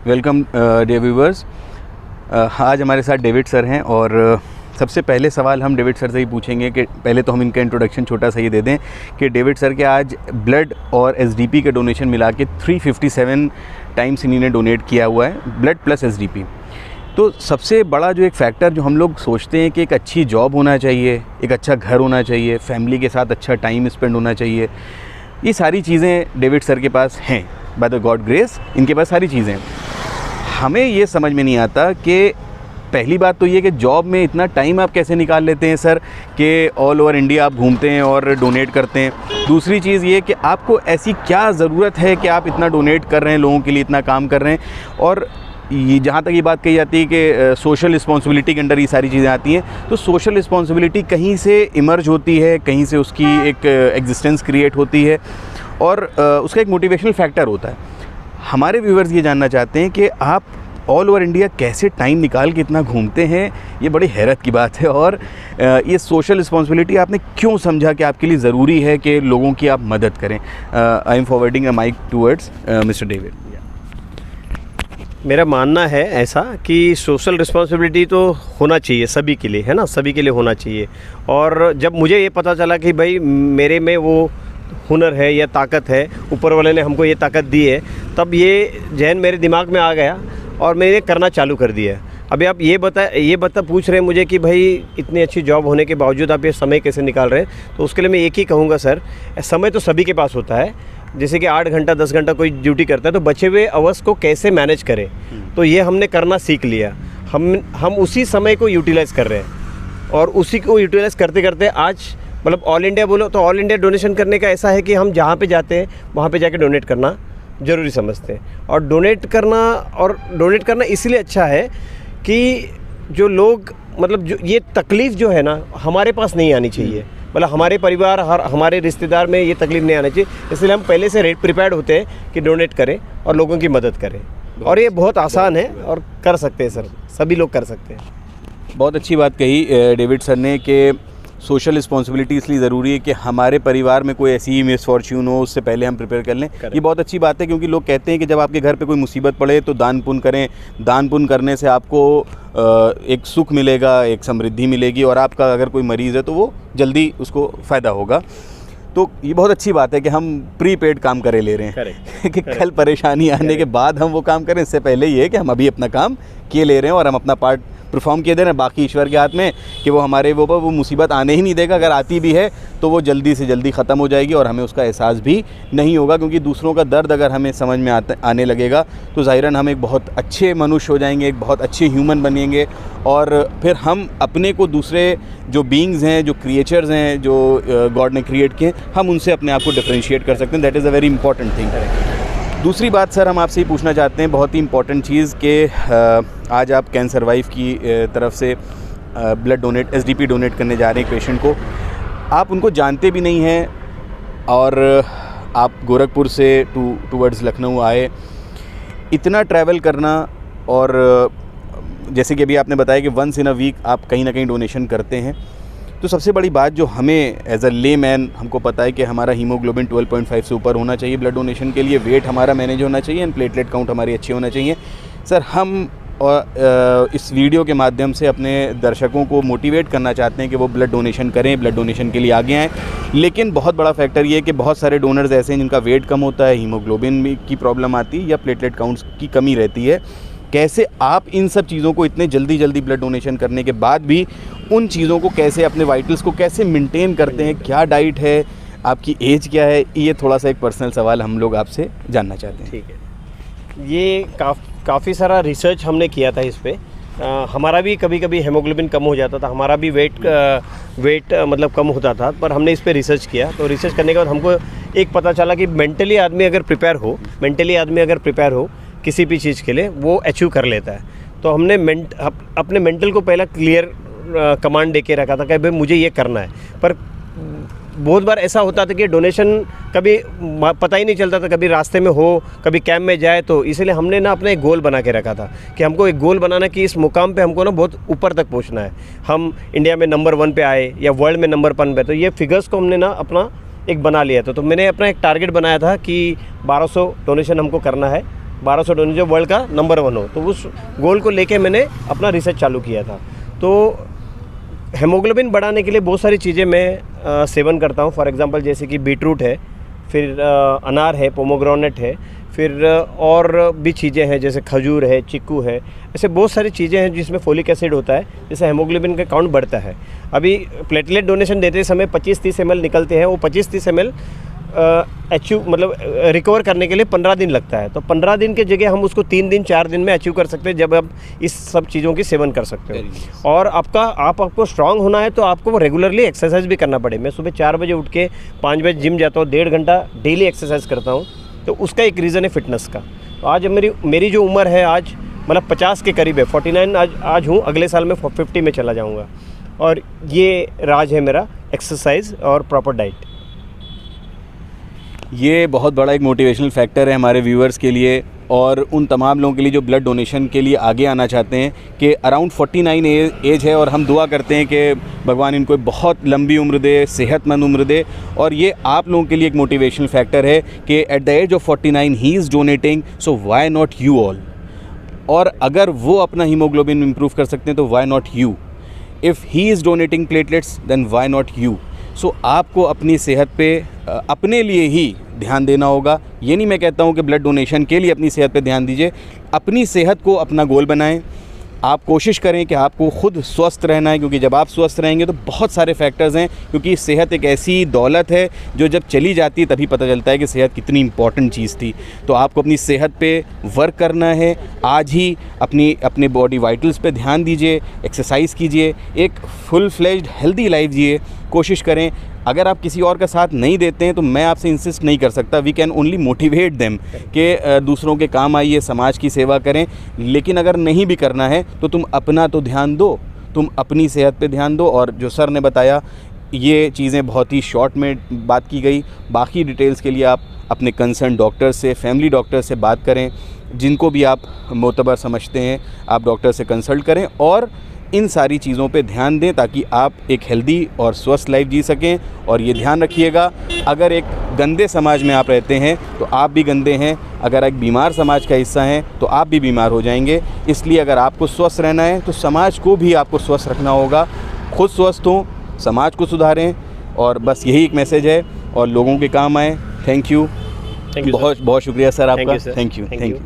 Welcome dear viewers. आज हमारे साथ डेविड सर हैं और सबसे पहले सवाल हम डेविड सर से ही पूछेंगे कि पहले तो हम इनका इंट्रोडक्शन छोटा सा ये दे दें कि डेविड सर के आज ब्लड और एसडीपी का डोनेशन मिला के 357 टाइम्स इन्हीं ने डोनेट किया हुआ है, ब्लड प्लस एसडीपी। तो सबसे बड़ा जो एक फैक्टर जो हम लोग सोचते हैं कि एक अच्छी जॉब होना चाहिए, एक अच्छा घर होना चाहिए, फैमिली के साथ अच्छा टाइम स्पेंड होना चाहिए, ये सारी चीज़ें डेविड सर के पास हैं। बाय द गॉड ग्रेस इनके पास सारी चीज़ें हैं। हमें ये समझ में नहीं आता कि पहली बात तो ये कि जॉब में इतना टाइम आप कैसे निकाल लेते हैं सर कि ऑल ओवर इंडिया आप घूमते हैं और डोनेट करते हैं। दूसरी चीज़ ये कि आपको ऐसी क्या ज़रूरत है कि आप इतना डोनेट कर रहे हैं, लोगों के लिए इतना काम कर रहे हैं। और ये जहाँ तक ये बात कही जाती है कि सोशल रिस्पॉन्सिबिलिटी के अंडर ये सारी चीज़ें आती हैं, तो सोशल रिस्पॉन्सिबिलिटी कहीं से इमर्ज होती है, कहीं से उसकी एक एग्जिस्टेंस क्रिएट होती है और उसका एक मोटिवेशनल फैक्टर होता है। हमारे व्यूवर्स ये जानना चाहते हैं कि आप ऑल ओवर इंडिया कैसे टाइम निकाल के इतना घूमते हैं, ये बड़ी हैरत की बात है। और ये सोशल रिस्पॉन्सिबिलिटी आपने क्यों समझा कि आपके लिए ज़रूरी है कि लोगों की आप मदद करें? I am forwarding a mic towards Mr David. मेरा मानना है ऐसा कि सोशल रिस्पॉन्सिबिलिटी तो होना चाहिए सभी के लिए, है ना, सभी के लिए होना चाहिए। और जब मुझे ये पता चला कि भाई मेरे में वो हुनर है या ताकत है, ऊपर वाले ने हमको ये ताकत दी है, तब ये जहन मेरे दिमाग में आ गया और मैंने करना चालू कर दिया। अभी आप ये बता पूछ रहे हैं मुझे कि भाई इतनी अच्छी जॉब होने के बावजूद आप ये समय कैसे निकाल रहे हैं, तो उसके लिए मैं एक ही कहूँगा सर, समय तो सभी के पास होता है। जैसे कि 8 घंटा 10 घंटा कोई ड्यूटी करता है, तो बचे हुए आवर्स को कैसे मैनेज करें, तो ये हमने करना सीख लिया। हम उसी समय को यूटिलाइज़ कर रहे हैं और उसी को यूटिलाइज़ करते करते आज मतलब ऑल इंडिया बोलो तो ऑल इंडिया डोनेशन करने का ऐसा है कि हम जहाँ पे जाते हैं वहाँ पे जाके डोनेट करना ज़रूरी समझते हैं। और डोनेट करना इसलिए अच्छा है कि जो लोग मतलब जो ये तकलीफ़ जो है ना हमारे पास नहीं आनी चाहिए, मतलब हमारे परिवार हमारे रिश्तेदार में ये तकलीफ़ नहीं आनी चाहिए। इसलिए हम पहले से प्रिपेयर्ड होते हैं कि डोनेट करें और लोगों की मदद करें। और ये बहुत आसान है और कर सकते हैं सर, सभी लोग कर सकते हैं। बहुत अच्छी बात कही डेविड सर ने कि सोशल रिस्पॉन्सिबिलिटी इसलिए ज़रूरी है कि हमारे परिवार में कोई ऐसी मिसफॉर्च्यून हो उससे पहले हम प्रिपेयर कर लें। ये बहुत अच्छी बात है, क्योंकि लोग कहते हैं कि जब आपके घर पे कोई मुसीबत पड़े तो दान पुण्य करें। दान पुण्य करने से आपको एक सुख मिलेगा, एक समृद्धि मिलेगी और आपका अगर कोई मरीज़ है तो वो जल्दी उसको फ़ायदा होगा। तो ये बहुत अच्छी बात है कि हम प्रीपेड काम करे ले रहे हैं कि कल परेशानी आने के बाद हम वो काम करें। इससे पहले ये है कि हम अभी अपना काम किए ले रहे हैं और हम अपना पार्ट परफॉर्म किए दे रहे हैं। बाकी ईश्वर के हाथ में कि वो हमारे वो मुसीबत आने ही नहीं देगा। अगर आती भी है तो वो जल्दी से जल्दी ख़त्म हो जाएगी और हमें उसका एहसास भी नहीं होगा, क्योंकि दूसरों का दर्द अगर हमें समझ में आने लगेगा तो ज़ाहिरन हम एक बहुत अच्छे मनुष्य हो जाएंगे, एक बहुत अच्छे ह्यूमन बनेंगे। और फिर हम अपने को दूसरे जो बीइंग्स हैं, जो क्रिएचर्स हैं, जो गॉड ने क्रिएट किए, हम उनसे अपने आप को डिफ्रेंशिएट कर सकते हैं। That is a very important thing. दूसरी बात सर हम आपसे ही पूछना चाहते हैं, बहुत ही इंपॉर्टेंट चीज़ कि आज आप कैंसर वाइफ की तरफ से ब्लड डोनेट एसडीपी डोनेट करने जा रहे हैं पेशेंट को। आप उनको जानते भी नहीं हैं और आप गोरखपुर से टूवर्ड्स लखनऊ आए। इतना ट्रैवल करना और जैसे कि अभी आपने बताया कि वंस इन अ वीक आप कहीं ना कहीं डोनेशन करते हैं, तो सबसे बड़ी बात जो हमें एज अ ले मैन हमको पता है कि हमारा हीमोग्लोबिन 12.5 से ऊपर होना चाहिए ब्लड डोनेशन के लिए, वेट हमारा मैनेज होना चाहिए एंड प्लेटलेट काउंट हमारी अच्छी होना चाहिए। सर हम इस वीडियो के माध्यम से अपने दर्शकों को मोटिवेट करना चाहते हैं कि वो ब्लड डोनेशन करें, ब्लड डोनेशन के लिए आगे आएँ। लेकिन बहुत बड़ा फैक्टर ये है कि बहुत सारे डोनर्स ऐसे हैं जिनका वेट कम होता है, हीमोग्लोबिन की प्रॉब्लम आती है या प्लेटलेट काउंट्स की कमी रहती है। कैसे आप इन सब चीज़ों को इतने जल्दी ब्लड डोनेशन करने के बाद भी उन चीज़ों को कैसे, अपने वाइटल्स को कैसे मेंटेन करते हैं? क्या डाइट है, आपकी एज क्या है? ये थोड़ा सा एक पर्सनल सवाल हम लोग आपसे जानना चाहते हैं। ठीक है, ये काफ़ी सारा रिसर्च हमने किया था इस पर। हमारा भी कभी कभी हेमोग्लोबिन कम हो जाता था, हमारा भी वेट मतलब कम होता था, पर हमने इस पर रिसर्च किया। तो रिसर्च करने के बाद हमको एक पता चला कि मेंटली आदमी अगर प्रिपेयर हो किसी भी चीज़ के लिए, वो अचीव कर लेता है। तो हमने अपने मेंटल को पहला क्लियर कमांड दे के रखा था कि भाई मुझे ये करना है। पर बहुत बार ऐसा होता था कि डोनेशन कभी पता ही नहीं चलता था, कभी रास्ते में हो, कभी कैंप में जाए। तो इसलिए हमने ना अपना एक गोल बना के रखा था कि हमको एक गोल बनाना कि इस मुकाम पे हमको ना बहुत ऊपर तक पहुंचना है, हम इंडिया में नंबर 1 पे आए या वर्ल्ड में नंबर 1 पे। तो ये फिगर्स को हमने ना अपना एक बना लिया था। तो मैंने अपना एक टारगेट बनाया था कि 1200 डोनेशन हमको करना है 1200 डोनेशन जो वर्ल्ड का नंबर 1 हो। तो उस गोल को लेके मैंने अपना रिसर्च चालू किया था। तो हेमोग्लोबिन बढ़ाने के लिए बहुत सारी चीज़ें मैं सेवन करता हूँ। फॉर एग्जांपल जैसे कि बीटरूट है, फिर अनार है, पोमोग्रेनेट है, फिर और भी चीज़ें हैं जैसे खजूर है, चीकू है, ऐसे बहुत सारी चीज़ें हैं जिसमें फोलिक एसिड होता है, जिससे हेमोग्लोबिन का काउंट बढ़ता है। अभी प्लेटलेट डोनेशन देते समय 25-30 ml निकलते हैं, वो 25-30 ml अचीव मतलब रिकवर करने के लिए 15 दिन लगता है। तो 15 दिन की जगह हम उसको 3 दिन 4 दिन में अचीव कर सकते हैं, जब आप इस सब चीज़ों की सेवन कर सकते हो। और आपको स्ट्रांग होना है तो आपको रेगुलरली एक्सरसाइज भी करना पड़े। मैं सुबह 4 बजे उठ के 5 बजे जिम जाता हूँ, 1.5 घंटा डेली एक्सरसाइज करता हूँ। तो उसका एक रीज़न है फिटनेस का। तो आज मेरी जो उम्र है आज मतलब 50 के करीब है, 49 आज हूँ, अगले साल में 50 में चला जाऊँगा। और ये राज है मेरा, एक्सरसाइज और प्रॉपर डाइट। ये बहुत बड़ा एक मोटिवेशनल फैक्टर है हमारे व्यूअर्स के लिए और उन तमाम लोगों के लिए जो ब्लड डोनेशन के लिए आगे आना चाहते हैं कि अराउंड 49 एज है और हम दुआ करते हैं कि भगवान इनको बहुत लंबी उम्र दे, सेहतमंद उम्र दे। और ये आप लोगों के लिए एक मोटिवेशनल फैक्टर है कि at the age of 49 he is donating, so why not you all. और अगर वो अपना हीमोग्लोबिन इम्प्रूव कर सकते हैं तो why not you. If he is donating platelets then why not you. So आपको अपनी सेहत पे अपने लिए ही ध्यान देना होगा। ये नहीं मैं कहता हूँ कि ब्लड डोनेशन के लिए अपनी सेहत पे ध्यान दीजिए, अपनी सेहत को अपना गोल बनाएं। आप कोशिश करें कि आपको खुद स्वस्थ रहना है, क्योंकि जब आप स्वस्थ रहेंगे तो बहुत सारे फैक्टर्स हैं, क्योंकि सेहत एक ऐसी दौलत है जो जब चली जाती है तभी पता चलता है कि सेहत कितनी इंपॉर्टेंट चीज़ थी। तो आपको अपनी सेहत पे वर्क करना है, आज ही अपने बॉडी वाइटल्स पे ध्यान दीजिए, एक्सरसाइज कीजिए, एक फुल फ्लेज्ड हेल्दी लाइफ जिए, कोशिश करें। अगर आप किसी और का साथ नहीं देते हैं तो मैं आपसे इंसिस्ट नहीं कर सकता, we can only motivate them कि दूसरों के काम आइए, समाज की सेवा करें। लेकिन अगर नहीं भी करना है तो तुम अपना तो ध्यान दो, तुम अपनी सेहत पे ध्यान दो। और जो सर ने बताया ये चीज़ें बहुत ही शॉर्ट में बात की गई। बाकी डिटेल्स के लिए आप अपने कंसर्न डॉक्टर से, फैमिली डॉक्टर से बात करें, जिनको भी आप मोतबर समझते हैं आप डॉक्टर से कंसल्ट करें और इन सारी चीज़ों पे ध्यान दें ताकि आप एक हेल्दी और स्वस्थ लाइफ जी सकें। और ये ध्यान रखिएगा, अगर एक गंदे समाज में आप रहते हैं तो आप भी गंदे हैं, अगर एक बीमार समाज का हिस्सा हैं तो आप भी बीमार हो जाएंगे। इसलिए अगर आपको स्वस्थ रहना है तो समाज को भी आपको स्वस्थ रखना होगा। खुद स्वस्थ हों, समाज को सुधारें, और बस यही एक मैसेज है और लोगों के काम आए। थैंक यू, बहुत बहुत शुक्रिया सर आपका। Thank you.